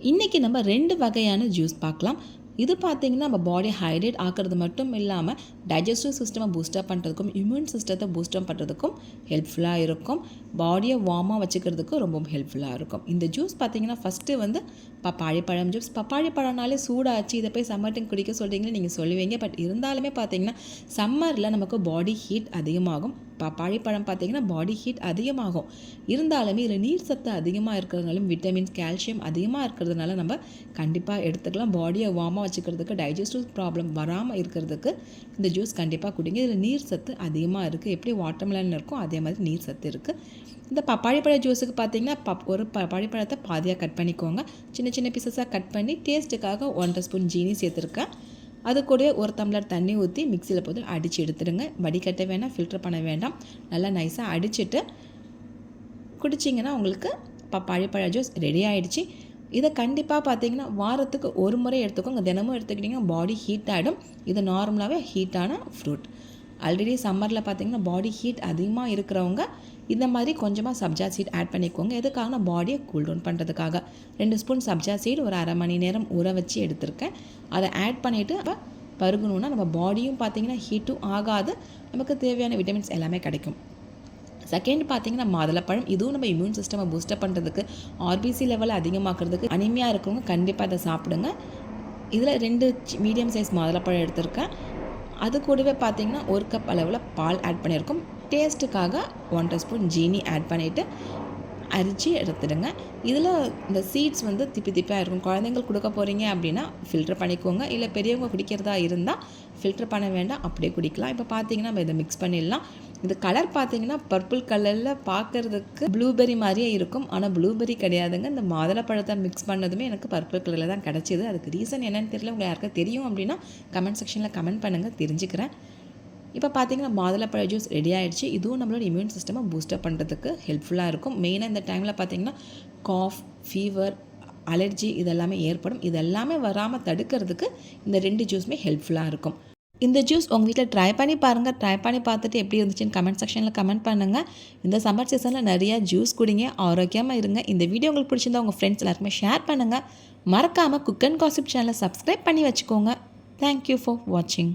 இன்றைக்கி நம்ம 2 வகையான ஜூஸ் பார்க்கலாம். இது பார்த்திங்கன்னா நம்ம பாடி ஹைட்ரேட் ஆக்கிறது மட்டும் இல்லாமல் டைஜஸ்டிவ் சிஸ்டமை பூஸ்டப் பண்ணுறதுக்கும் இம்யூன் சிஸ்டத்தை பூஸ்டப் பண்ணுறதுக்கும் ஹெல்ப்ஃபுல்லாக இருக்கும். பாடியை வார்மாக வச்சுக்கிறதுக்கு ரொம்பவும் ஹெல்ப்ஃபுல்லாக இருக்கும். இந்த ஜூஸ் பார்த்திங்கன்னா ஃபஸ்ட்டு வந்து பப்பாளி பழம் ஜூஸ். பப்பாளி பழம்னாலே சூடாச்சு, இதை போய் சம்மர் டைம் குடிக்க சொல்கிறீங்கன்னு நீங்கள் சொல்லுவீங்க. பட் இருந்தாலுமே பார்த்திங்கன்னா சம்மரில் நமக்கு பாடி ஹீட் அதிகமாகும். பப்பாளி பழம் பார்த்திங்கன்னா பாடி ஹீட் அதிகமாகும். இருந்தாலுமே இதில் நீர் சத்து அதிகமாக இருக்கிறதுனாலும் விட்டமின்ஸ் கால்சியம் அதிகமாக இருக்கிறதுனால நம்ம கண்டிப்பாக எடுத்துக்கலாம். பாடியை வார்மாக வச்சுக்கிறதுக்கு டைஜஸ்டிவ் ப்ராப்ளம் வராமல் இருக்கிறதுக்கு இந்த ஜூஸ் கண்டிப்பாக குடிங்க. இதில் நீர் சத்து அதிகமாக இருக்குது. எப்படி வாட்டர்மெலன் இருக்கும் அதே மாதிரி நீர் சத்து இருக்குது. இந்த பப்பாளி பழ ஜூஸுக்கு பார்த்திங்கன்னா ஒரு பப்பாளி பழத்தை பாதியாக கட் பண்ணிக்கோங்க. சின்ன சின்ன பீசஸாக கட் பண்ணி டேஸ்ட்டுக்காக 1 ஸ்பூன் ஜீனி சேர்த்துருக்கேன். அது கூட ஒரு டம்ளர் தண்ணி ஊற்றி மிக்சியில் போட்டு அடித்து எடுத்துடுங்க. வடிகட்ட வேண்டாம், ஃபில்டர் பண்ண வேண்டாம். நல்லா நைஸாக அடிச்சுட்டு குடிச்சிங்கன்னா உங்களுக்கு பப்பாளி பழ ஜூஸ் ரெடி ஆகிடுச்சு. இதை கண்டிப்பாக பார்த்தீங்கன்னா வாரத்துக்கு ஒரு முறை எடுத்துக்கோங்க. தினமும் எடுத்துக்கிட்டிங்கன்னா பாடி ஹீட் ஆகிடும். இது நார்மலாகவே ஹீட்டான ஃப்ரூட். ஆல்ரெடி சம்மரில் பார்த்திங்கன்னா பாடி ஹீட் அதிகமாக இருக்கிறவங்க இந்த மாதிரி கொஞ்சமாக சப்ஜா சீட் ஆட் பண்ணிக்கோங்க. எதுக்காக பாடியை கூல் டவுன் பண்ணுறதுக்காக 2 ஸ்பூன் சப்ஜா சீட் ஒரு அரை மணி நேரம் ஊற வச்சு எடுத்திருக்கேன். அதை ஆட் பண்ணிவிட்டு அப்போ பருகணுன்னா நம்ம பாடியும் பார்த்திங்கன்னா ஹீட்டும் ஆகாது, நமக்கு தேவையான விட்டமின்ஸ் எல்லாமே கிடைக்கும். செகண்ட் பார்த்திங்கன்னா மாதுளப்பழம். இதுவும் நம்ம இம்யூன் சிஸ்டமை பூஸ்டப் பண்ணுறதுக்கு ஆர்பிசி லெவலை அதிகமாக்குறதுக்கு அனிமியாக இருக்கவங்க கண்டிப்பாக அதை சாப்பிடுங்க. இதில் 2 மீடியம் சைஸ் மாதுளப்பழம் எடுத்திருக்கேன். அது கூடவே பார்த்திங்கன்னா 1 கப் அளவில் பால் ஆட் பண்ணியிருக்கோம். டேஸ்ட்டுக்காக 1 ஸ்பூன் ஜீனி ஆட் பண்ணிவிட்டு அரிச்சு எடுத்துடுங்க. இதில் இந்த சீட்ஸ் வந்து திப்பியாக இருக்கும். குழந்தைங்களுக்கு கொடுக்க போகிறீங்க அப்படின்னா ஃபில்டர் பண்ணிக்கோங்க. இல்லை பெரியவங்க குடிக்கிறதா இருந்தால் ஃபில்டர் பண்ண வேண்டாம், அப்படியே குடிக்கலாம். இப்போ பார்த்தீங்கன்னா நம்ம இதை மிக்ஸ் பண்ணிடலாம். இது கலர் பார்த்தீங்கன்னா பர்பிள் கலரில் பார்க்குறதுக்கு ப்ளூபெரி மாதிரியே இருக்கும். ஆனால் ப்ளூபெரி கிடையாதுங்க. இந்த மாதுளப்பழத்தை மிக்ஸ் பண்ணதுமே எனக்கு பர்பிள் கலரில் தான் கிடச்சிது. அதுக்கு ரீசன் என்னென்னு தெரியல. உங்களுக்கு யாருக்கா தெரியும் அப்படின்னா கமெண்ட் செக்ஷனில் கமெண்ட் பண்ணுங்கள், தெரிஞ்சுக்கிறேன். இப்போ பார்த்தீங்கன்னா மாதுளப்பழ ஜூஸ் ரெடி ஆகிடுச்சு. இதுவும் நம்மளோட இம்யூன் சிஸ்டமை பூஸ்டப் பண்ணுறதுக்கு ஹெல்ப்ஃபுல்லாக இருக்கும். மெயினாக இந்த டைமில் பார்த்தீங்கன்னா காஃப், ஃபீவர், அலர்ஜி இதெல்லாமே ஏற்படும். இதெல்லாமே வராமல் தடுக்கிறதுக்கு இந்த 2 ஜூஸுமே ஹெல்ப்ஃபுல்லாக இருக்கும். இந்த ஜூஸ் உங்கள் வீட்டில் ட்ரை பண்ணி பாருங்கள். ட்ரை பண்ணி பார்த்துட்டு எப்படி இருந்துச்சுன்னு கமெண்ட் செக்ஷனில் கமெண்ட் பண்ணுங்கள். இந்த சம்மர் சீசனில் நிறையா ஜூஸ் குடிங்க, ஆரோக்கியமாக இருங்க. இந்த வீடியோ உங்களுக்கு பிடிச்சிருந்தா உங்கள் ஃப்ரெண்ட்ஸ் எல்லாருக்குமே ஷேர் பண்ணுங்கள். மறக்காமல் குக் அண்ட் காசிப் சேனலை சப்ஸ்கிரைப் பண்ணி வச்சுக்கோங்க. தேங்க்யூ ஃபார் வாட்சிங்.